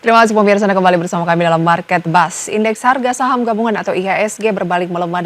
Terima kasih pemirsa, Anda kembali bersama kami dalam Market Buzz. Indeks harga saham gabungan atau IHSG berbalik melemah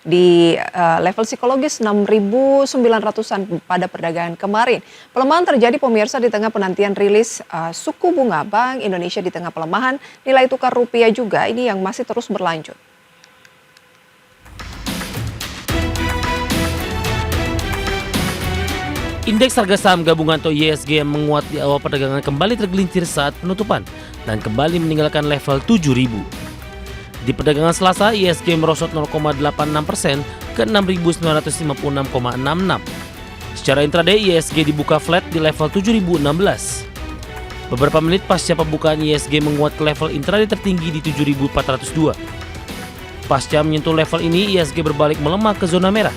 di level psikologis 6.900-an pada perdagangan kemarin. Pelemahan terjadi pemirsa di tengah penantian rilis suku bunga Bank Indonesia di tengah pelemahan nilai tukar rupiah juga ini yang masih terus berlanjut. Indeks harga saham gabungan atau IHSG yang menguat di awal perdagangan kembali tergelincir saat penutupan dan kembali meninggalkan level 7.000. Di perdagangan Selasa, IHSG merosot 0,86% ke 6.956,66. Secara intraday, IHSG dibuka flat di level 7.016. Beberapa menit pasca pembukaan IHSG menguat ke level intraday tertinggi di 7.402. Pasca menyentuh level ini, IHSG berbalik melemah ke zona merah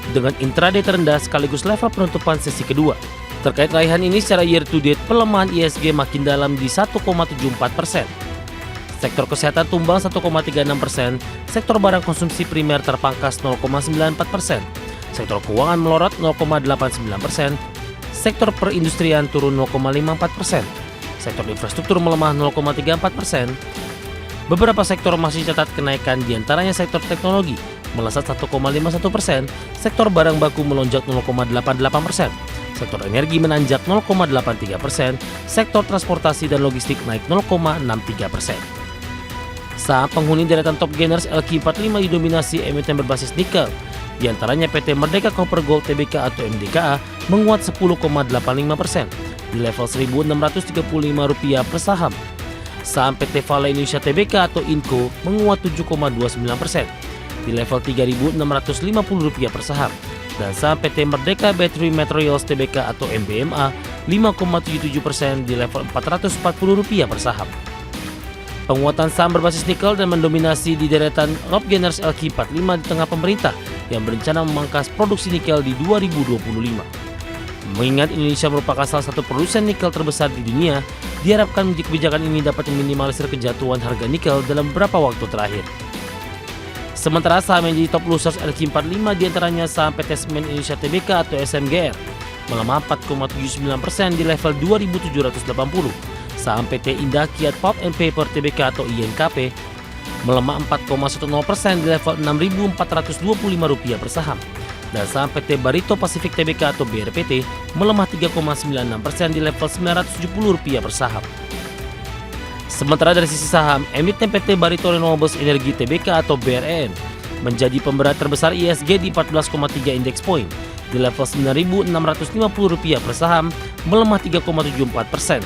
dengan intraday terendah sekaligus level penutupan sesi kedua. Terkait raihan ini secara year to date, pelemahan IHSG makin dalam di 1,74%. Sektor kesehatan tumbang 1,36%, sektor barang konsumsi primer terpangkas 0,94%, sektor keuangan melorot 0,89%, sektor perindustrian turun 0,54%, sektor infrastruktur melemah 0,34%. Beberapa sektor masih catat kenaikan, diantaranya sektor teknologi melesat 1,51%, sektor barang baku melonjak 0,88%, sektor energi menanjak 0,83%, sektor transportasi dan logistik naik 0,63%. Saham penghuni deretan top gainers LQ45 didominasi emiten berbasis nikel, diantaranya PT Merdeka Copper Gold Tbk atau MDKA menguat 10,85% di level Rp1.635 per saham. Saham PT Vale Indonesia Tbk atau INCO menguat 7,29% di level Rp3.650 per saham, dan saham PT Merdeka Battery Materials Tbk atau MBMA 5,77% di level Rp440 per saham. Penguatan saham berbasis nikel dan mendominasi di deretan top gainers LQ45 di tengah pemerintah yang berencana memangkas produksi nikel di 2025. Mengingat Indonesia merupakan salah satu produsen nikel terbesar di dunia, diharapkan kebijakan ini dapat meminimalisir kejatuhan harga nikel dalam beberapa waktu terakhir. Sementara saham yang jadi top losers LQ45 diantaranya saham PT Semen Indonesia Tbk atau SMGR melemah 4,79% di level 2.780. Saham PT Indah Kiat Pulp and Paper Tbk atau INKP melemah 4,10% di level Rp6.425 per saham. Dan saham PT Barito Pacific Tbk atau BRPT melemah 3,96% di level Rp970 per saham. Sementara dari sisi saham, emiten PT Barito Renewables Energy Tbk atau BREN menjadi pemberat terbesar IHSG di 14,3 indeks poin di level Rp9.650 per saham melemah 3,74%.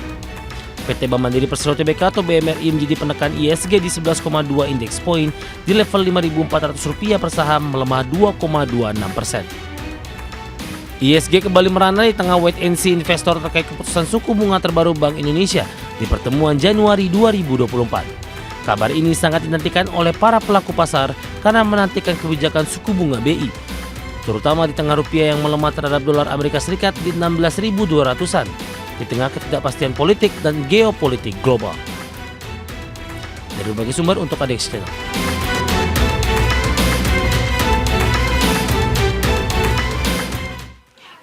PT Bank Mandiri Persero Tbk atau BMRI menjadi penekan IHSG di 11,2 indeks poin di level Rp5.400 per saham melemah 2,26%. IHSG kembali merana di tengah wait and see investor terkait keputusan suku bunga terbaru Bank Indonesia di pertemuan Januari 2024. Kabar ini sangat dinantikan oleh para pelaku pasar karena menantikan kebijakan suku bunga BI, terutama di tengah rupiah yang melemah terhadap dolar Amerika Serikat di 16.200-an. Di tengah ketidakpastian politik dan geopolitik global. Dari berbagai sumber untuk ADX Channel.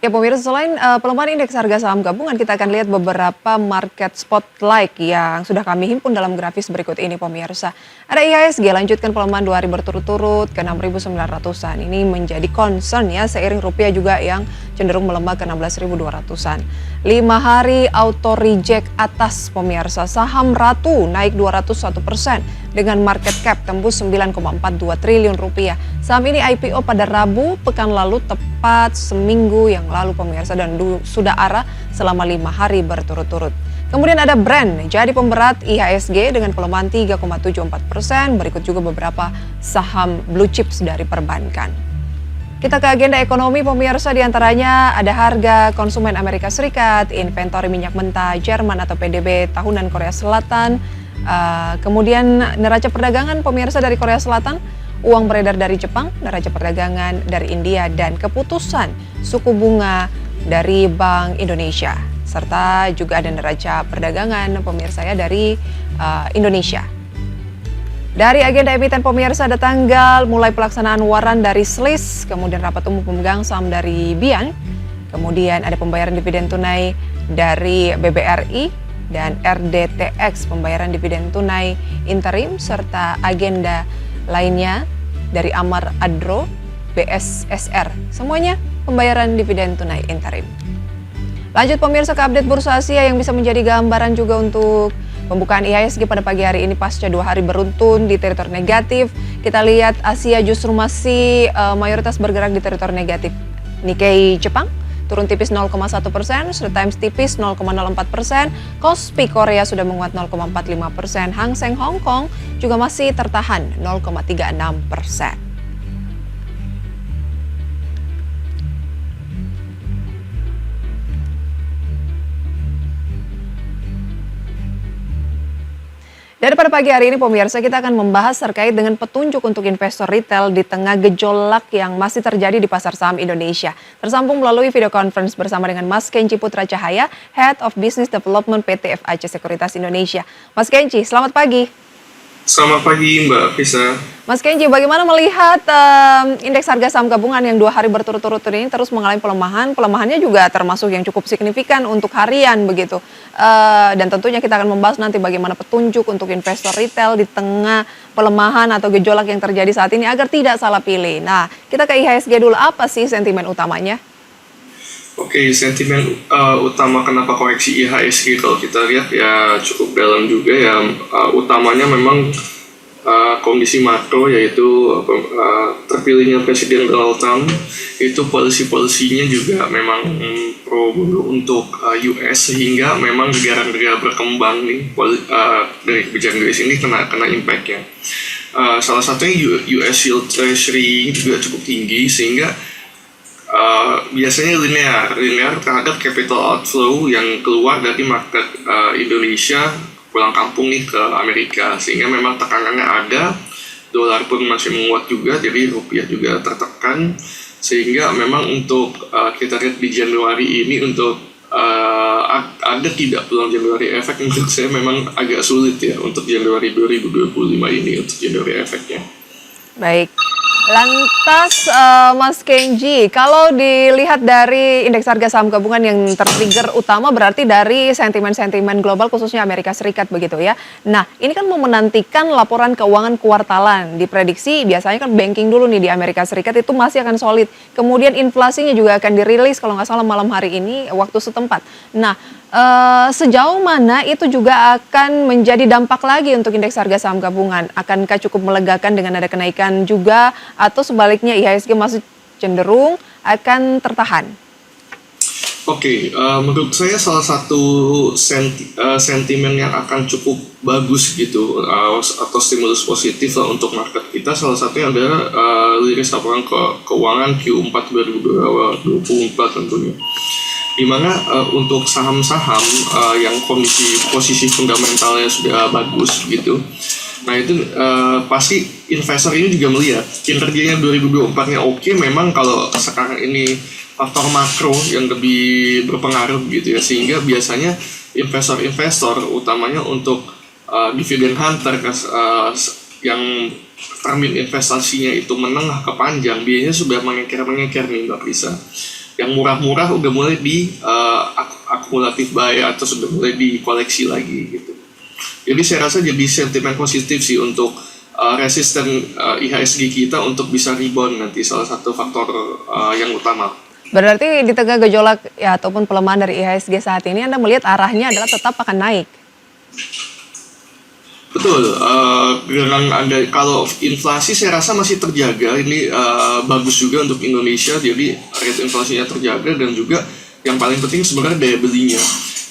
Ya pemirsa, selain pelemahan indeks harga saham gabungan, kita akan lihat beberapa market spotlight yang sudah kami himpun dalam grafis berikut ini pemirsa. Ada IHSG lanjutkan pelemahan 2 hari berturut-turut ke 6.900-an. Ini menjadi concern ya, seiring rupiah juga yang cenderung melemah ke 16.200-an. 5 hari auto reject atas pemirsa. Saham Ratu naik 201% dengan market cap tembus 9,42 triliun rupiah. Saham ini IPO pada Rabu pekan lalu tepat seminggu yang lalu pemirsa dan sudah arah selama 5 hari berturut-turut. Kemudian ada Brand jadi pemberat IHSG dengan pelemahan 3,74%. Berikut juga beberapa saham blue chips dari perbankan. Kita ke agenda ekonomi pemirsa, diantaranya ada harga konsumen Amerika Serikat, inventory minyak mentah Jerman atau PDB tahunan Korea Selatan, kemudian neraca perdagangan pemirsa dari Korea Selatan, uang beredar dari Jepang, neraca perdagangan dari India, dan keputusan suku bunga dari Bank Indonesia. Serta juga ada neraca perdagangan pemirsa ya dari Indonesia. Dari agenda emiten pemirsa ada tanggal mulai pelaksanaan waran dari SLIS, kemudian rapat umum pemegang saham dari BIAN, kemudian ada pembayaran dividen tunai dari BBRI, dan RDTX pembayaran dividen tunai interim serta agenda lainnya dari Amar Adro BSSR. Semuanya pembayaran dividen tunai interim. Lanjut pemirsa ke update Bursa Asia yang bisa menjadi gambaran juga untuk pembukaan IHSG pada pagi hari ini pasca 2 hari beruntun di teritori negatif. Kita lihat Asia justru masih mayoritas bergerak di teritori negatif. Nikkei Jepang turun tipis 0,1%, Straits Times tipis 0,04%, Kospi Korea sudah menguat 0,45%, Hang Seng Hong Kong juga masih tertahan 0,36%. Dan pada pagi hari ini pemirsa kita akan membahas terkait dengan petunjuk untuk investor retail di tengah gejolak yang masih terjadi di pasar saham Indonesia. Tersambung melalui video conference bersama dengan Mas Kenci Putra Cahaya, Head of Business Development PT FAC Sekuritas Indonesia. Mas Kenci, selamat pagi. Selamat pagi Mbak Fisa. Mas Kenci, bagaimana melihat indeks harga saham gabungan yang 2 hari berturut-turut ini terus mengalami pelemahan? Pelemahannya juga termasuk yang cukup signifikan untuk harian begitu. Dan tentunya kita akan membahas nanti bagaimana petunjuk untuk investor retail di tengah pelemahan atau gejolak yang terjadi saat ini agar tidak salah pilih. Nah, kita ke IHSG dulu. Apa sih sentimen utamanya? Oke, sentimen utama kenapa koreksi IHSG kalau kita lihat ya cukup dalam juga ya. Utamanya memang kondisi makro, yaitu terpilihnya Presiden Donald Trump. Itu polisi-polisinya juga memang pro untuk US, sehingga memang negara-negara berkembang nih dari kebijakan US ini kena impact-nya. Salah satunya US Yield Treasury juga cukup tinggi, sehingga biasanya linear terhadap capital outflow yang keluar dari market Indonesia pulang kampung nih ke Amerika, sehingga memang tekanannya ada. Dolar pun masih menguat juga, jadi rupiah juga tertekan, sehingga memang untuk kita lihat di Januari ini untuk ada tidak pulang Januari efek, menurut saya memang agak sulit ya untuk Januari 2025 ini untuk Januari efeknya. Baik. Lantas Mas Kenji, kalau dilihat dari indeks harga saham gabungan yang tertrigger utama berarti dari sentimen-sentimen global khususnya Amerika Serikat begitu ya. Nah, ini kan mau menantikan laporan keuangan kuartalan. Diprediksi biasanya kan banking dulu nih di Amerika Serikat itu masih akan solid. Kemudian inflasinya juga akan dirilis kalau nggak salah malam hari ini waktu setempat. Nah, sejauh mana itu juga akan menjadi dampak lagi untuk indeks harga saham gabungan? Akankah cukup melegakan dengan ada kenaikan juga atau sebaliknya IHSG masih cenderung akan tertahan? Oke, menurut saya salah satu sentimen yang akan cukup bagus gitu atau stimulus positif lah untuk market kita, salah satunya adalah rilis laporan keuangan Q4 2024 tentunya. Di mana untuk saham-saham yang posisi fundamentalnya sudah bagus gitu. Nah itu pasti investor ini juga melihat kinerjanya 2024-nya oke. Memang kalau sekarang ini faktor makro yang lebih berpengaruh gitu ya, sehingga biasanya investor-investor utamanya untuk dividend hunter yang termin investasinya itu menengah ke panjang biasanya sudah mengekor nih Mbak Prisa. Yang murah-murah udah mulai di akumulatif buy atau sudah mulai di koleksi lagi gitu. Jadi saya rasa jadi sentimen positif sih untuk resisten IHSG kita untuk bisa rebound nanti, salah satu faktor yang utama. Berarti di tengah gejolak ya ataupun pelemahan dari IHSG saat ini Anda melihat arahnya adalah tetap akan naik. Betul, dengan ada kalau inflasi saya rasa masih terjaga, ini bagus juga untuk Indonesia, jadi rate inflasinya terjaga dan juga yang paling penting sebenarnya daya belinya.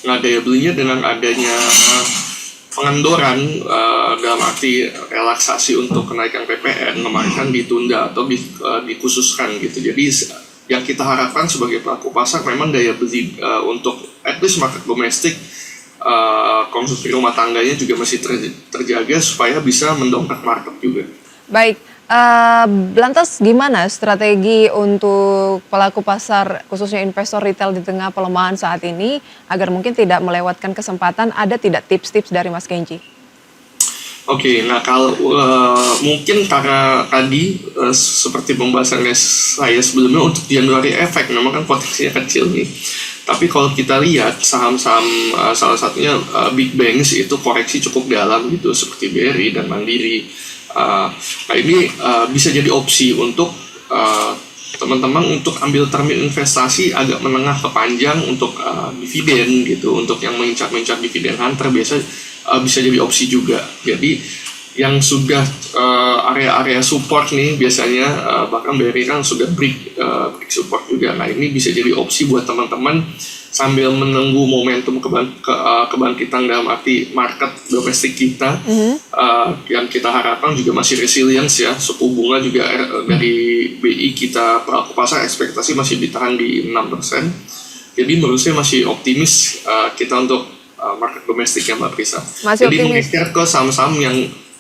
Nah daya belinya dengan adanya pengendoran dalam arti relaksasi untuk kenaikan PPN kemarin kan ditunda atau dikhususkan gitu, jadi yang kita harapkan sebagai pelaku pasar memang daya beli untuk at least market domestik, konsumsi rumah tangganya juga masih terjaga supaya bisa mendongkrak market juga. Baik, lantas gimana strategi untuk pelaku pasar khususnya investor retail di tengah pelemahan saat ini agar mungkin tidak melewatkan kesempatan? Ada tidak tips-tips dari Mas Kenji? Oke, nah kalau mungkin karena tadi seperti pembahasannya saya sebelumnya untuk Januari efek memang kan potensinya kecil nih. Tapi kalau kita lihat saham-saham salah satunya big banks itu koreksi cukup dalam gitu seperti BRI dan Mandiri. Nah ini bisa jadi opsi untuk teman-teman untuk ambil term investasi agak menengah ke panjang untuk dividen gitu. Untuk yang mengincar dividen hunter biasa bisa jadi opsi juga. Jadi yang sudah area-area support nih biasanya bahkan BRI kan sudah break support juga. Nah ini bisa jadi opsi buat teman-teman sambil menunggu momentum kebangkitan dalam arti market domestik kita yang kita harapkan juga masih resilience ya. Suku bunga juga dari BI kita pelaku pasar ekspektasi masih ditahan di 6%. Jadi menurut saya masih optimis kita untuk market domestik ya Mbak Prisa. Masih Jadi optimis. mengejar ke saham-saham yang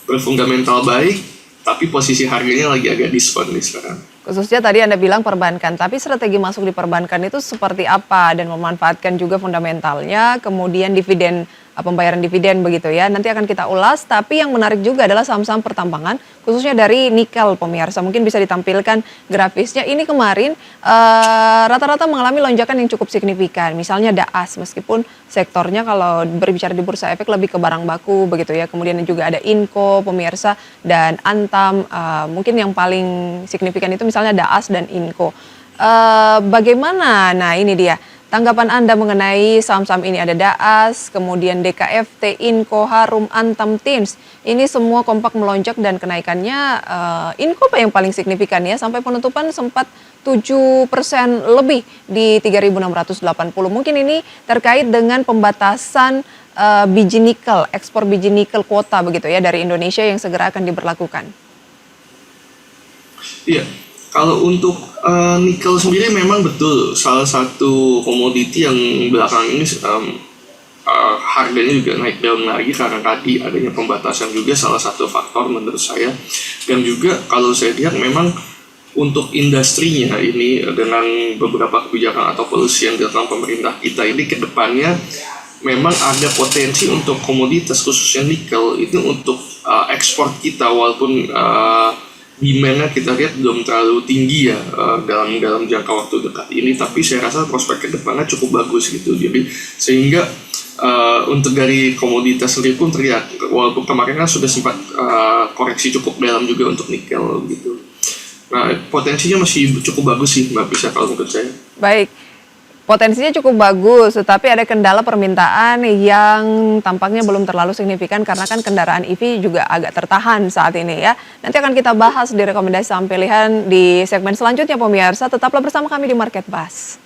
berfundamental baik, tapi posisi harganya lagi agak diskon nih sekarang. Khususnya tadi Anda bilang perbankan, tapi strategi masuk di perbankan itu seperti apa dan memanfaatkan juga fundamentalnya, kemudian dividen, pembayaran dividen begitu ya. Nanti akan kita ulas, tapi yang menarik juga adalah saham-saham pertambangan, khususnya dari nikel pemirsa. Mungkin bisa ditampilkan grafisnya. Ini kemarin rata-rata mengalami lonjakan yang cukup signifikan. Misalnya DAAS, meskipun sektornya kalau berbicara di Bursa Efek lebih ke barang baku begitu ya. Kemudian juga ada Inco pemirsa dan Antam. Mungkin yang paling signifikan itu misalnya DAAS dan Inco. Bagaimana? Nah ini dia. Tanggapan Anda mengenai saham-saham ini, ada DAAS, kemudian DKFT, Inco, Harum, Antam, Tins. Ini semua kompak melonjak dan kenaikannya Inco yang paling signifikan ya, sampai penutupan sempat 7% lebih di 3.680. Mungkin ini terkait dengan pembatasan biji nikel, ekspor biji nikel kuota begitu ya dari Indonesia yang segera akan diberlakukan. Iya, kalau untuk nikel sendiri memang betul salah satu komoditi yang belakangan ini harganya juga naik daun lagi karena tadi adanya pembatasan juga salah satu faktor menurut saya. Dan juga kalau saya lihat memang untuk industrinya ini dengan beberapa kebijakan atau polisi yang dilakukan pemerintah kita ini ke depannya memang ada potensi untuk komoditas khususnya nikel itu untuk ekspor kita walaupun demand-nya kita lihat belum terlalu tinggi ya dalam jangka waktu dekat ini, tapi saya rasa prospek ke depannya cukup bagus gitu. Jadi sehingga untuk dari komoditas sendiri pun terlihat walaupun kemarin kan sudah sempat koreksi cukup dalam juga untuk nikel gitu. Nah potensinya masih cukup bagus sih Mbak Prisa kalau menurut saya. Baik. Potensinya cukup bagus, tetapi ada kendala permintaan yang tampaknya belum terlalu signifikan karena kan kendaraan EV juga agak tertahan saat ini ya. Nanti akan kita bahas di rekomendasi saham pilihan di segmen selanjutnya pemirsa. Tetaplah bersama kami di Market Buzz.